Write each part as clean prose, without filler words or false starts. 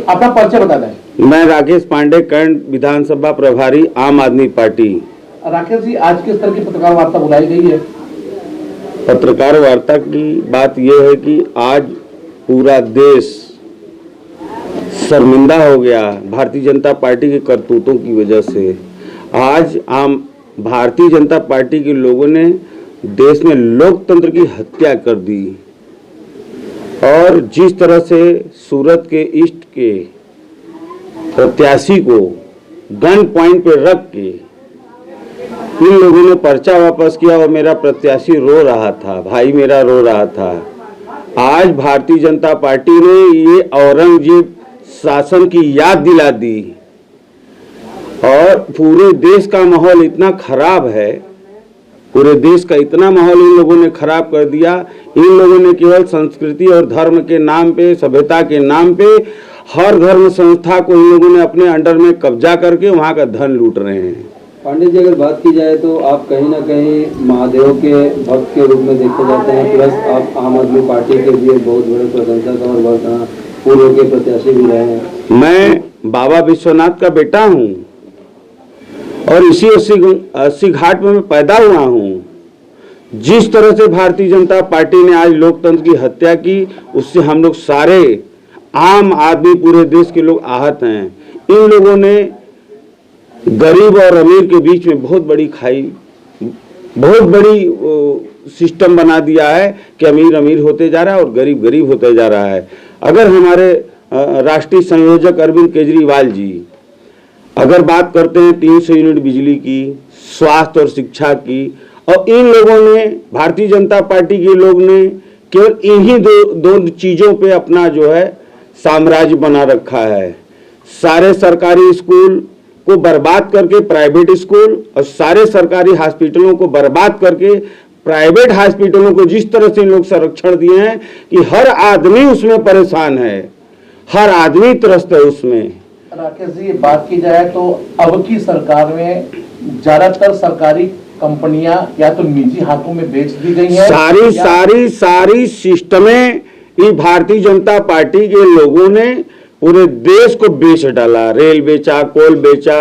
अपना परिचय बता दें। मैं राकेश पांडे, कर्ण विधानसभा प्रभारी, आम आदमी पार्टी। राकेश जी, आज किस तरह की पत्रकार वार्ता बुलाई गई है? पत्रकार वार्ता की बात यह है कि आज पूरा देश शर्मिंदा हो गया भारतीय जनता पार्टी के करतूतों की वजह से। आज आम भारतीय जनता पार्टी के लोगों ने देश में लोकतंत्र की हत्या कर दी और जिस तरह से सूरत के ईस्ट के प्रत्याशी को गन पॉइंट पे रख के इन लोगों ने पर्चा वापस किया और मेरा प्रत्याशी रो रहा था, भाई मेरा रो रहा था। आज भारतीय जनता पार्टी ने ये औरंगजेब शासन की याद दिला दी और पूरे देश का माहौल इतना खराब है, पूरे देश का इतना माहौल इन लोगों ने खराब कर दिया। इन लोगों ने केवल संस्कृति और धर्म के नाम पे, सभ्यता के नाम पे हर धर्म संस्था को इन लोगों ने अपने अंडर में कब्जा करके वहां का धन लूट रहे हैं। पांडे जी, अगर बात की जाए तो आप कहीं ना कहीं महादेव के भक्त के रूप में देखे जाते हैं, प्लस आप आम आदमी पार्टी के भी एक बहुत बड़े प्रशंसक और पूर्व के प्रत्याशी भी रहे हैं। मैं बाबा विश्वनाथ का बेटा हूँ और इसी 80 घाट में मैं पैदा हुआ हूँ। जिस तरह से भारतीय जनता पार्टी ने आज लोकतंत्र की हत्या की, उससे हम लोग सारे आम आदमी, पूरे देश के लोग आहत हैं। इन लोगों ने गरीब और अमीर के बीच में बहुत बड़ी सिस्टम बना दिया है कि अमीर अमीर होते जा रहा है और गरीब गरीब होते जा रहा है। अगर हमारे राष्ट्रीय संयोजक अरविंद केजरीवाल जी अगर बात करते हैं 300 यूनिट बिजली की, स्वास्थ्य और शिक्षा की, और इन लोगों ने, भारतीय जनता पार्टी के लोग ने केवल इन्हीं दो चीजों पे अपना जो है साम्राज्य बना रखा है। सारे सरकारी स्कूल को बर्बाद करके प्राइवेट स्कूल और सारे सरकारी हॉस्पिटलों को बर्बाद करके प्राइवेट हॉस्पिटलों को जिस तरह से इन लोग संरक्षण दिए हैं कि हर आदमी उसमें परेशान है, हर आदमी त्रस्त है उसमें। राकेश जी, बात की जाए तो अब की सरकार में ज्यादातर सरकारी कंपनियां या तो निजी हाथों में बेच दी गई हैं। सारी सिस्टमें ये भारतीय जनता पार्टी के लोगों ने पूरे देश को बेच डाला। रेल बेचा, कोल बेचा,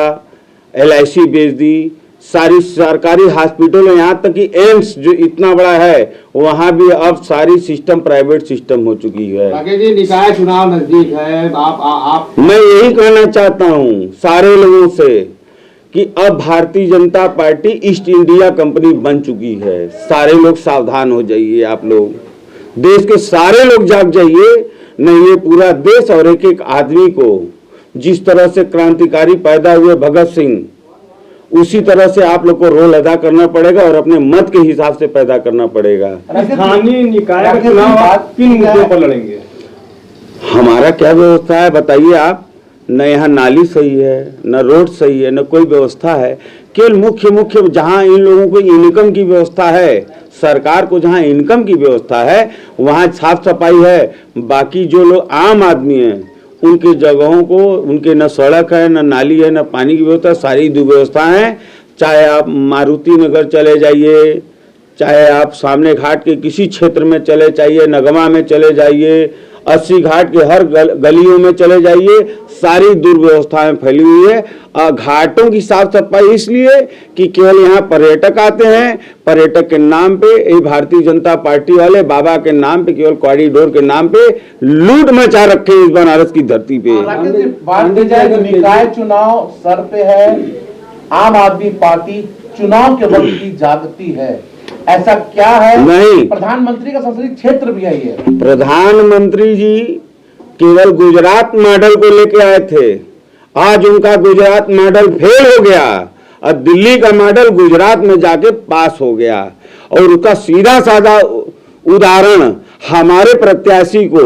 LIC बेच दी, सारी सरकारी हॉस्पिटल, यहाँ तक कि एम्स जो इतना बड़ा है वहां भी अब सारी सिस्टम प्राइवेट सिस्टम हो चुकी है। राकेश जी, निकाय चुनाव नजदीक है, आप मैं यही कहना चाहता हूँ सारे लोगों से कि अब Bharatiya Janata party east India company बन चुकी है। सारे लोग सावधान हो जाइए, आप लोग, देश के सारे लोग जाग जाइए, नहीं ये पूरा देश और एक एक आदमी को जिस तरह से क्रांतिकारी पैदा हुए भगत सिंह, उसी तरह से आप लोग को रोल अदा करना पड़ेगा और अपने मत के हिसाब से पैदा करना पड़ेगा। स्थानीय निकाय का चुनाव आप किन मुद्दों पर लड़ेंगे? हमारा क्या व्यवस्था है बताइए आप? न यहाँ नाली सही है, न रोड सही है, न कोई व्यवस्था है। केवल मुख्य जहाँ इन लोगों को इनकम की व्यवस्था है, सरकार को जहाँ इनकम की व्यवस्था है वहाँ साफ सफाई है। बाकी जो लोग आम आदमी हैं उनके जगहों को, उनके न सड़क है, न नाली है, न पानी की व्यवस्था, सारी दुर्व्यवस्था है। चाहे आप मारुति नगर चले जाइए, चाहे आप सामने घाट के किसी क्षेत्र में चले जाइए, नगमा में चले जाइए, 80 घाट के हर गलियों में चले जाइए, सारी दुर्व्यवस्थाएं फैली हुई है। घाटों की साफ सफाई इसलिए कि केवल यहाँ पर्यटक आते हैं, पर्यटक के नाम पे ये भारतीय जनता पार्टी वाले बाबा के नाम पे, केवल कॉरिडोर के नाम पे लूट मचा रखे इस बनारस की धरती पे। निकाय चुनाव सर पे है, आम आदमी पार्टी चुनाव के वक्त की जागती है, ऐसा क्या है? नहीं, प्रधानमंत्री का संसदीय क्षेत्र भी है ये। प्रधानमंत्री जी केवल गुजरात मॉडल को लेके आए थे, आज उनका गुजरात मॉडल फेल हो गया और दिल्ली का मॉडल गुजरात में जाके पास हो गया। और उसका सीधा साधा उदाहरण, हमारे प्रत्याशी को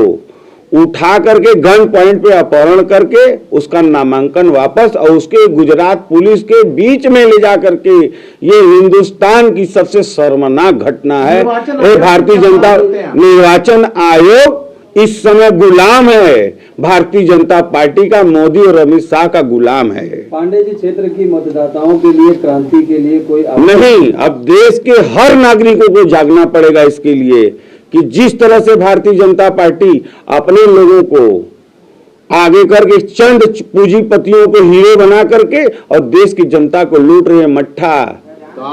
उठा करके गन पॉइंट पे अपहरण करके उसका नामांकन वापस और उसके गुजरात पुलिस के बीच में ले जा करके, ये हिंदुस्तान की सबसे शर्मनाक घटना है। ये भारतीय जनता निर्वाचन आयोग इस समय गुलाम है, भारतीय जनता पार्टी का, मोदी और अमित शाह का गुलाम है। पांडे जी, क्षेत्र की मतदाताओं के लिए क्रांति के लिए कोई नहीं, अब देश के हर नागरिकों को जागना पड़ेगा इसके लिए कि जिस तरह से भारतीय जनता पार्टी अपने लोगों को आगे करके चंद पूंजीपतियों को हीरो बना करके और देश की जनता को लूट रही है। मट्ठा,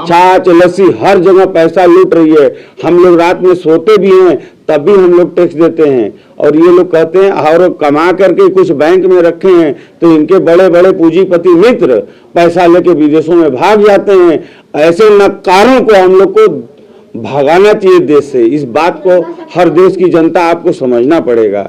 छाछ, लस्सी, हर जगह पैसा लूट रही है। हम लोग रात में सोते भी हैं तब भी हम लोग टैक्स देते हैं, और ये लोग कहते हैं और कमा करके कुछ बैंक में रखे हैं तो इनके बड़े बड़े पूंजीपति मित्र पैसा लेके विदेशों में भाग जाते हैं। ऐसे नक्कारों को हम लोग को भगाना चाहिए देश से। इस बात को हर देश की जनता आपको समझना पड़ेगा।